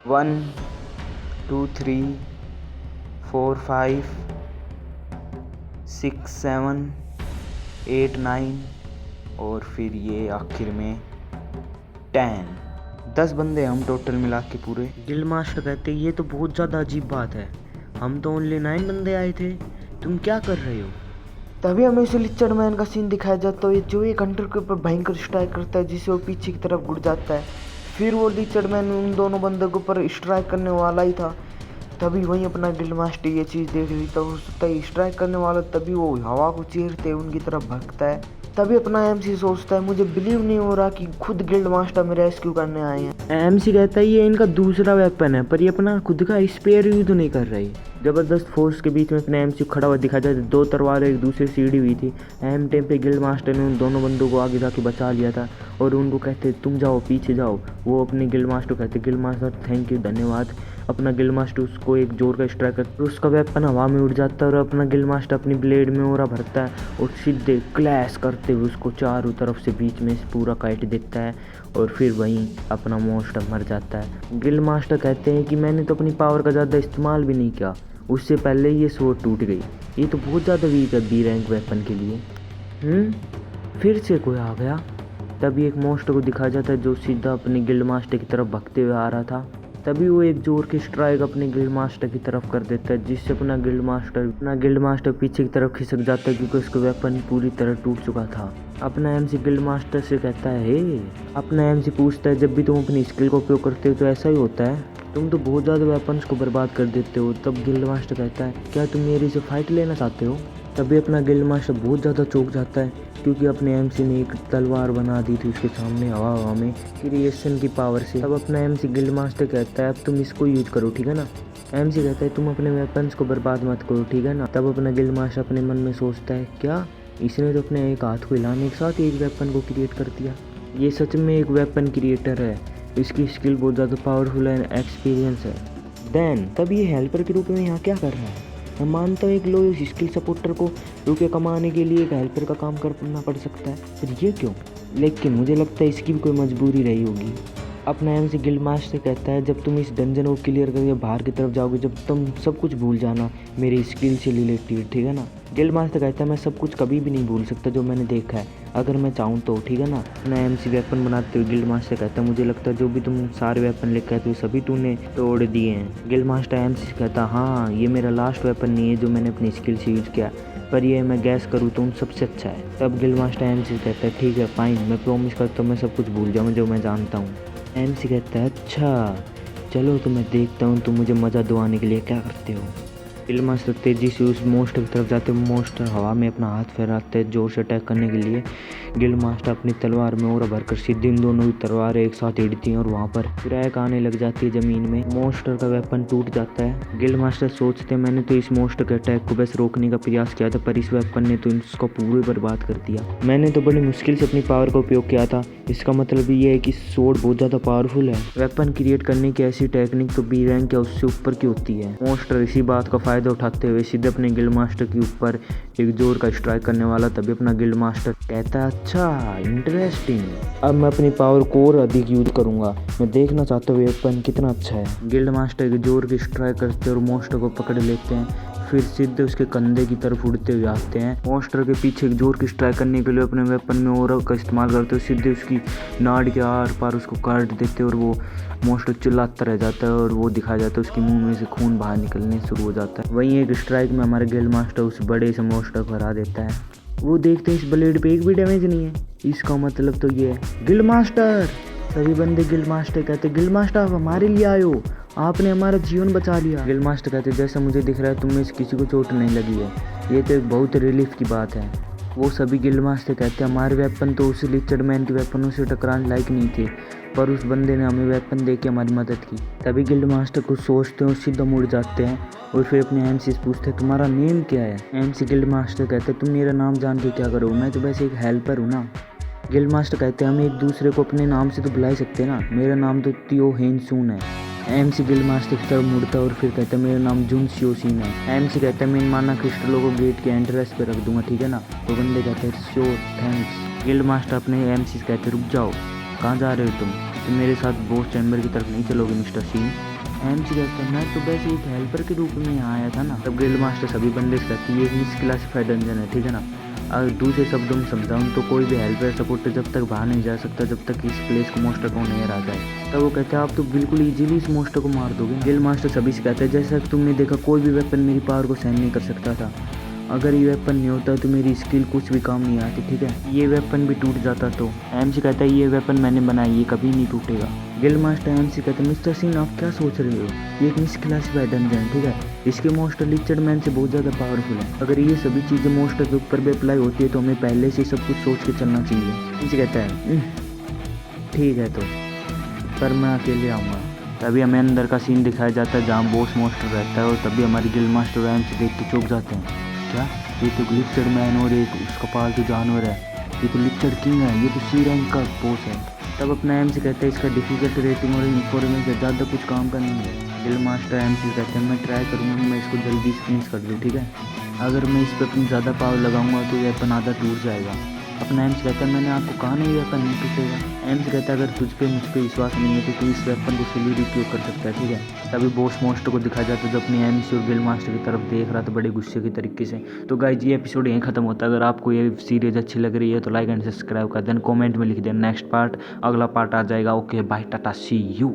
1 2 3 4 5 6 7 8 9 और फिर ये आखिर में 10 बंदे हम टोटल मिला के पूरे। गिल्ड मास्टर कहते ये तो बहुत ज़्यादा अजीब बात है, हम तो ओनली 9 बंदे आए थे, तुम क्या कर रहे हो? तभी हमें इसे लिचड़ मैन का सीन दिखाया जाता है जो एक हंटर के ऊपर भयंकर स्ट्राइक करता है जिसे वो पीछे की तरफ गुड़ जाता है। फिर वो लिचड़ मैन उन दोनों बंदों के ऊपर स्ट्राइक करने वाला ही था, तभी वहीं अपना गिल्ड मास्टर ये चीज़ देख ली तो उसका स्ट्राइक करने वाला, तभी वो हवा को चीरते उनकी तरफ भगता है। तभी अपना एमसी सोचता है मुझे बिलीव नहीं हो रहा कि खुद गिल्ड मास्टर में रेस्क्यू करने आए हैं। एमसी कहता है ये इनका दूसरा वेपन है, पर ये अपना खुद का स्पेयर यूज नहीं कर रही। जबरदस्त फोर्स के बीच में अपने एमसी खड़ा हुआ दिखा जाता है, दो तलवारें एक दूसरे से सीढ़ी हुई थी। अहम टाइम पे गिल्ड मास्टर ने उन दोनों बंदों को आगे जाके बचा लिया था और उनको कहते तुम जाओ पीछे जाओ। वो अपने गिल्ड मास्टर कहते गिल्ड मास्टर थैंक यू धन्यवाद। अपना गिल्ड मास्टर उसको एक जोर का स्ट्राइक करता है, उसका वेपन हवा में उड़ जाता है और अपना गिल्ड मास्टर अपनी ब्लेड में ओरा भरता है और सीधे क्लैश करते हुए उसको चारों तरफ से बीच में पूरा काट देता है और फिर वहीं अपना मॉन्स्टर मर जाता है। गिल्ड मास्टर कहते हैं कि मैंने तो अपनी पावर का ज़्यादा इस्तेमाल भी नहीं किया, उससे पहले ही ये स्वॉर्ड टूट गई, ये तो बहुत ज़्यादा वीक है बी रैंक वेपन के लिए। फिर से कोई आ गया। तभी एक मॉन्स्टर को दिखाया जाता है जो सीधा अपने गिल्ड मास्टर की तरफ भागते हुए आ रहा था। तभी वो एक जोर की स्ट्राइक अपने गिल्ड मास्टर की तरफ कर देता है जिससे अपना गिल्ड मास्टर पीछे की तरफ खिसक जाता है क्योंकि उसका वेपन पूरी तरह टूट चुका था। अपना एमसी गिल्ड मास्टर से कहता है हे, अपना एमसी पूछता है जब भी तुम अपनी स्किल का उपयोग करते हो तो ऐसा ही होता है, तुम तो बहुत ज़्यादा वेपन्स को बर्बाद कर देते हो। तब गिल्ड मास्टर कहता है क्या तुम मेरे से फाइट लेना चाहते हो? तभी अपना गिल्ड मास्टर बहुत ज़्यादा चौंक जाता है क्योंकि अपने एमसी ने एक तलवार बना दी थी उसके सामने हवा में क्रिएशन की पावर से। तब अपना एमसी गिल्ड मास्टर कहता है अब तुम इसको यूज करो ठीक है ना। एमसी कहता है तुम अपने वेपन्स को बर्बाद मत करो ठीक है ना। तब अपना गिल्ड मास्टर अपने मन में सोचता है क्या इसने तो अपने एक हाथ को हिलाने के साथ एक वेपन को क्रिएट कर दिया, ये सच में एक वेपन क्रिएटर है, इसकी स्किल बहुत ज़्यादा पावरफुल है, एक्सपीरियंस है। देन तब ये हेल्पर के रूप में यहाँ क्या कर रहा है? मैं मानता हूँ एक लो स्किल सपोर्टर को रुपये कमाने के लिए एक हेल्पर का काम करना पड़ सकता है, पर ये क्यों? लेकिन मुझे लगता है इसकी भी कोई मजबूरी रही होगी। अपना एमसी गिल्ड मास्टर कहता है जब तुम इस डंजन को क्लियर करके बाहर की तरफ जाओगे जब तुम सब कुछ भूल जाना मेरी स्किल से रिलेटेड ठीक है ना। गिल्ड मास्टर कहता है मैं सब कुछ कभी भी नहीं भूल सकता जो मैंने देखा है, अगर मैं चाहूँ तो ठीक है ना। अपना एमसी वेपन बनाते हुए गिल्ड मास्टर कहता है मुझे लगता है जो भी तुम सारे वेपन लेकर आए थे सभी तूने तोड़ दिए हैं। गिल्ड मास्टर एमसी कहता हाँ ये मेरा लास्ट वेपन नहीं है जो मैंने अपनी स्किल से यूज़ किया, पर ये मैं गैस करूँ तो उन सबसे अच्छा है। तब गिल्ड मास्टर एमसी कहता है ठीक है फाइन, मैं प्रॉमिस करता हूँ मैं सब कुछ भूल जाऊँ जो मैं जानता हूँ। एमसी कहता है अच्छा चलो तो मैं देखता हूँ तुम मुझे मज़ा दिलाने के लिए क्या करते हो। गिल्ड मास्टर तेजी से उस मॉन्स्टर की तरफ जाते हैं, मॉन्स्टर हवा में अपना हाथ फैलाते हैं जोर से अटैक करने के लिए। गिल्ड मास्टर अपनी तलवार में और भरकर सीधे इन दोनों की तलवारें एक साथ हिड़ती हैं और वहाँ पर क्रैक आने लग जाती है ज़मीन में। मॉन्स्टर का वेपन टूट जाता है। गिल्ड मास्टर सोचते हैं मैंने तो इस मॉन्स्टर के अटैक को बस रोकने का प्रयास किया था पर इस वेपन ने तो इसको पूरे बर्बाद कर दिया। मैंने तो बड़ी मुश्किल से अपनी पावर का उपयोग किया था, इसका मतलब ये है कि स्वॉर्ड बहुत ज़्यादा पावरफुल है। वेपन क्रिएट करने की ऐसी टेक्निक तो बी रैंक या उससे ऊपर की होती है। मॉन्स्टर इसी बात का फायदा उठाते हुए सीधे अपने गिल्ड मास्टर के ऊपर एक जोर का स्ट्राइक करने वाला। तभी अपना गिल्ड मास्टर कहता है अच्छा इंटरेस्टिंग, अब मैं अपनी पावर को और अधिक यूज करूंगा, मैं देखना चाहता हूँ वेपन कितना अच्छा है। गिल्ड मास्टर एक जोर की स्ट्राइक करते हैं और मॉन्स्टर को पकड़ लेते हैं, फिर सीधे उसके कंधे की तरफ उड़ते हुए आते हैं। मॉन्स्टर के पीछे एक जोर की स्ट्राइक करने के लिए अपने वेपन में ओरा का इस्तेमाल करते हुए सीधे उसकी नाड़ के आर पार उसको काट देते और वो मॉन्स्टर चिल्लाता रह जाता है और वो दिखाया जाता है उसके मुंह में से खून बाहर निकलने शुरू हो जाता है। वहीं एक स्ट्राइक में हमारे गिल्ड मास्टर उस बड़े से मॉन्स्टर को हरा देता है। वो देखते हैं इस ब्लेड पे एक भी डैमेज नहीं है, इसका मतलब तो ये है गिल्ड मास्टर। सभी बंदे गिल्ड मास्टर कहते गिल्ड मास्टर आप हमारे लिए आए हो, आपने हमारा जीवन बचा लिया। गिल्ड मास्टर कहते जैसा मुझे दिख रहा है तुम में से किसी को चोट नहीं लगी है, ये तो एक बहुत रिलीफ की बात है। वो सभी गिल्ड मास्टर कहते हैं हमारे वेपन तो उस लिचड़ मैन के वेपनों से टकराने लायक नहीं थे, पर उस बंदे ने हमें वेपन दे के हमारी मदद की। तभी गिल्ड मास्टर कुछ सोचते हैं और सीधा मुड़ जाते हैं और फिर अपने एमसी से पूछते हैं तुम्हारा नेम क्या है। एमसी गिल्ड मास्टर कहते हैं तुम मेरा नाम जान के क्या करोगे, मैं तो वैसे एक हेल्पर हूँ ना। गिल्ड मास्टर कहते हैं हम एक दूसरे को अपने नाम से तो बुला ही सकते हैं ना, मेरा नाम तो तियो हेनसून है। एमसी गिल्ड मास्टर की तरफ मुड़ता है और फिर कहता है मेरा नाम जुन सियोसिन है। एमसी कहता है मैं इन माना क्रिस्टलों को गेट के एंट्रेंस पे रख दूंगा ठीक है ना। तो बंदे कहते हैं श्योर थैंक्स। गिल्ड मास्टर अपने एमसी से कहते रुक जाओ, कहाँ जा रहे हो तुम मेरे साथ बॉस चैम्बर की तरफ नहीं चलोगे मिस्टर सिंह? एमसी कहता है मैं तो वैसे एक हेल्पर के रूप में यहाँ आया था ना। तब गिल्ड मास्टर सभी बंदे से कहते हैं ये मिसक्लासिफाइड डंजन है, ठीक है ना। अगर दूसरे शब्दों में समझाऊँ तो कोई भी हेल्पर सपोर्टर जब तक बाहर नहीं जा सकता जब तक इस प्लेस को मोस्टर को नहीं आ जाए। तब वो कहते हैं आप तो बिल्कुल इजीली इस मोस्टर को मार दोगे। गिल्ड मास्टर सभी से कहता है जैसा कि तुमने देखा कोई भी वेपन मेरी पावर को सहन नहीं कर सकता था। अगर ये वेपन नहीं होता तो मेरी स्किल कुछ भी काम नहीं आती, ठीक है। ये वेपन भी टूट जाता तो। एमसी कहता है ये वेपन मैंने बनाया, ये कभी नहीं टूटेगा। गिल्ड मास्टर एमसी कहते हैं मिस्टर सिंह आप क्या सोच रहे हो, ये एक मिसक्लासिफाइड डंजन है, ठीक है। इसके मोस्टर लिचर्ड मैन से बहुत ज़्यादा पावरफुल है। अगर ये सभी चीज़ें मोस्टर के ऊपर भी अप्लाई होती है तो हमें पहले से सब कुछ सोच के चलना चाहिए। एमसी कहता है ठीक है तो, पर मैं अकेले आऊँगा। तभी हमें अंदर का सीन दिखाया जाता है जहाँ बॉस मोस्टर रहता है और तभी हमारे गिल्ड मास्टर एमसी देख के चौंक जाते हैं। क्या ये तो लिचर्ड मैन और एक उसका पालतू जानवर है, ये तो लिचर्ड किंग है, ये तो सी रैंक का बॉस है। तब अपना एमसी कहता है इसका डिफिकल्ट रेटिंग और इन्फॉर्मेशन से ज़्यादा कुछ काम का नहीं है। गिल्ड मास्टर एमसी कहते हैं मैं ट्राई करूँगा मैं इसको जल्दी से फिनिश कर दूँ, ठीक है। अगर मैं इस पर अपनी ज़्यादा पावर लगाऊंगा तो ये वेपन आधा टूट जाएगा। अपना एम्स कहता है मैंने आपको कहा नहीं वेपन नहीं टूटेगा। एम्स कहता है अगर तुझ पे मुझ पे विश्वास नहीं है तो तू इस वेपन को फ्रीली उपयोग कर सकता है, ठीक है। तभी बॉस मोस्टर को दिखाया जाता है जो अपनी एम्स और गिल्ड मास्टर की तरफ देख रहा था बड़े गुस्से की तरीके से। तो गाइस ये एपिसोड यहीं खत्म होता है। अगर आपको ये सीरीज अच्छी लग रही है तो लाइक एंड सब्सक्राइब कर देना, कॉमेंट में लिख देना नेक्स्ट पार्ट, अगला पार्ट आ जाएगा। Okay bye tata see you.